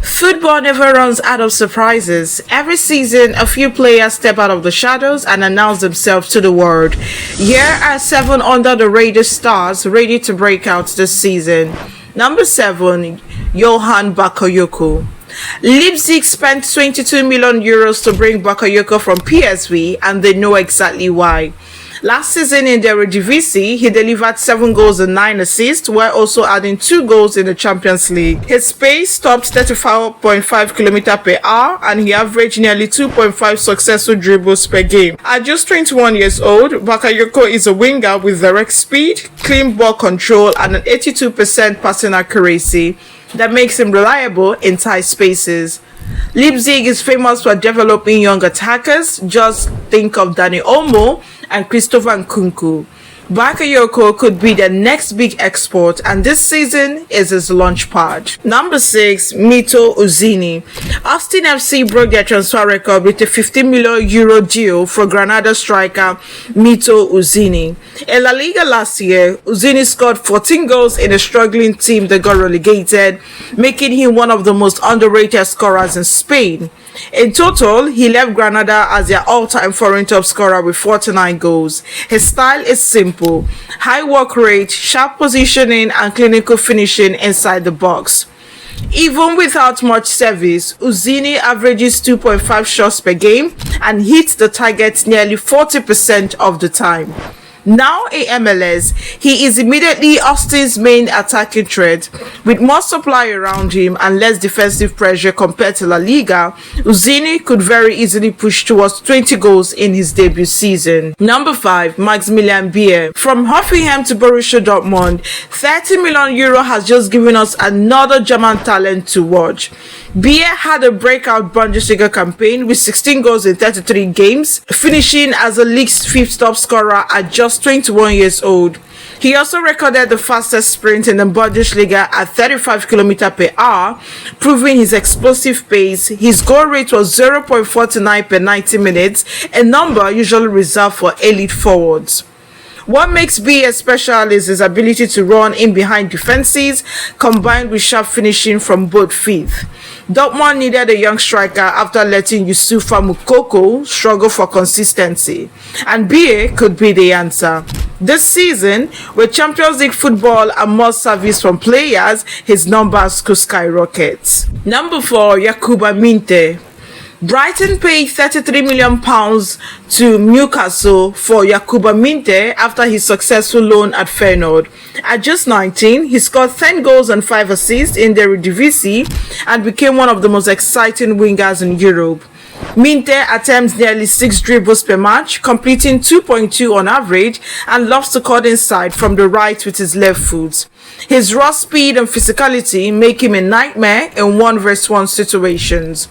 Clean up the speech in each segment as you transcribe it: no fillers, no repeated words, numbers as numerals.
Football never runs out of surprises. Every season, a few players step out of the shadows and announce themselves to the world. Here are 7 under the radar stars ready to break out this season. Number 7, Johan Bakayoko. Leipzig spent €22 million to bring Bakayoko from PSV, and they know exactly why. Last season in the Eredivisie, he delivered 7 goals and 9 assists, while also adding 2 goals in the Champions League. His pace topped 34.5 km/h, and he averaged nearly 2.5 successful dribbles per game. At just 21 years old, Bakayoko is a winger with direct speed, clean ball control, and an 82% passing accuracy that makes him reliable in tight spaces. Leipzig is famous for developing young attackers. Just think of Dani Olmo and Christopher Nkunku. Bakayoko could be the next big export, and this season is his launch pad. Number 6, Mito Uzini. Austin FC broke their transfer record with a €15 million deal for Granada striker Mito Uzini. In La Liga last year, Uzini scored 14 goals in a struggling team that got relegated, making him one of the most underrated scorers in Spain. In total, he left Granada as their all-time foreign top scorer with 49 goals. His style is simple: high work rate, sharp positioning, and clinical finishing inside the box. Even without much service, Uzini averages 2.5 shots per game and hits the target nearly 40% of the time. Now in MLS, he is immediately Austin's main attacking threat. With more supply around him and less defensive pressure compared to La Liga, Uzini could very easily push towards 20 goals in his debut season. Number 5, Maximilian Bier. From Hoffenheim to Borussia Dortmund, €30 million has just given us another German talent to watch. Bier had a breakout Bundesliga campaign with 16 goals in 33 games, finishing as the league's 5th top scorer at just 21 years old. He also recorded the fastest sprint in the Bundesliga at 35 km/h, proving his explosive pace. His goal rate was 0.49 per 90 minutes, a number usually reserved for elite forwards. What makes Bier special is his ability to run in behind defenses, combined with sharp finishing from both feet. Dortmund needed a young striker after letting Youssoufa Moukoko struggle for consistency, and Bier could be the answer. This season, with Champions League football and more service from players, his numbers could skyrocket. Number 4, Yakuba Minte. Brighton paid £33 million to Newcastle for Yakuba Minte after his successful loan at Feyenoord. At just 19, he scored 10 goals and 5 assists in the Eredivisie and became one of the most exciting wingers in Europe. Minte attempts nearly 6 dribbles per match, completing 2.2 on average, and loves to cut inside from the right with his left foot. His raw speed and physicality make him a nightmare in 1v1 situations.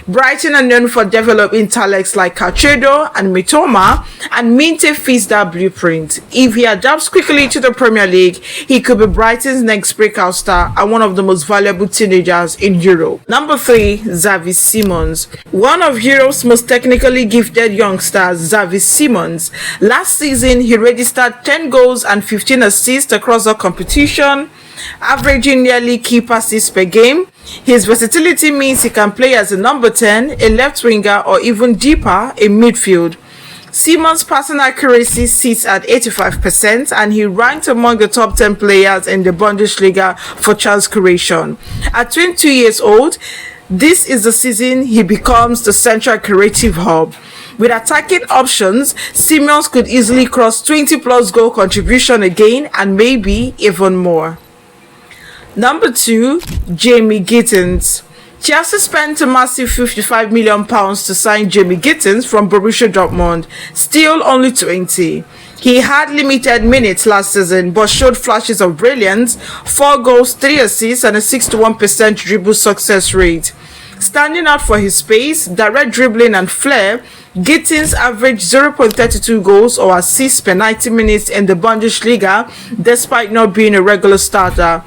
Brighton are known for developing talents like Caicedo and Mitoma, and Minte fits that blueprint. If he adapts quickly to the Premier League, he could be Brighton's next breakout star and one of the most valuable teenagers in Europe. Number 3, Xavi Simons. One of Europe's most technically gifted youngsters, Xavi Simons. Last season, he registered 10 goals and 15 assists across the competition, averaging nearly key passes per game. His versatility means he can play as a number 10, a left winger, or even deeper in midfield. Simons' passing accuracy sits at 85%, and he ranked among the top 10 players in the Bundesliga for chance creation. At 22 years old, this is the season he becomes the central creative hub. With attacking options, Simons could easily cross 20+ goal contribution again, and maybe even more. Number 2, Jamie Gittins. Chelsea spent a massive £55 million to sign Jamie Gittins from Borussia Dortmund, still only 20. He had limited minutes last season but showed flashes of brilliance: 4 goals, 3 assists, and a 61% dribble success rate. Standing out for his pace, direct dribbling, and flair, Gittins averaged 0.32 goals or assists per 90 minutes in the Bundesliga, despite not being a regular starter.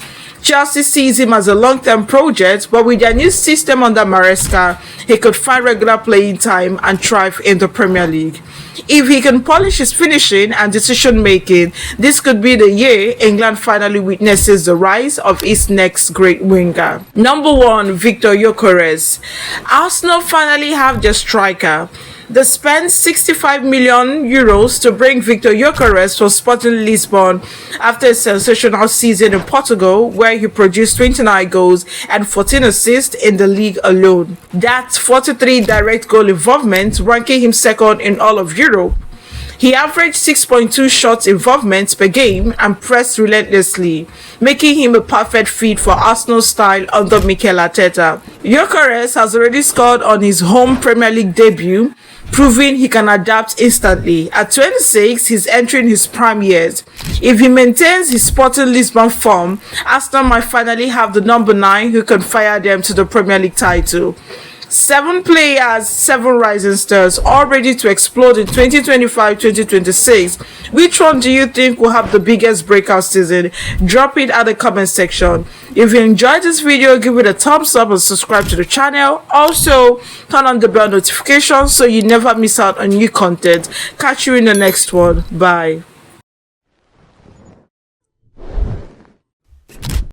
Chelsea sees him as a long-term project, but with their new system under Maresca, he could find regular playing time and thrive in the Premier League. If he can polish his finishing and decision-making, this could be the year England finally witnesses the rise of its next great winger. Number 1, Victor Gyökeres. Arsenal finally have their striker. They spent €65 million to bring Victor Gyökeres from Sporting Lisbon after a sensational season in Portugal, where he produced 29 goals and 14 assists in the league alone. That's 43 direct goal involvement, ranking him second in all of Europe. He averaged 6.2 shots involvement per game and pressed relentlessly, making him a perfect fit for Arsenal's style under Mikel Arteta. Gyökeres has already scored on his home Premier League debut, proving he can adapt instantly. At 26, he's entering his prime years. If he maintains his Sporting Lisbon form, Arsenal might finally have the number 9 who can fire them to the Premier League title. 7 players, 7 rising stars, all ready to explode in 2025-2026. Which one do you think will have the biggest breakout season? Drop it at the comment section. If you enjoyed this video, give it a thumbs up and subscribe to the channel. Also, turn on the bell notification so you never miss out on new content. Catch you in the next one. Bye.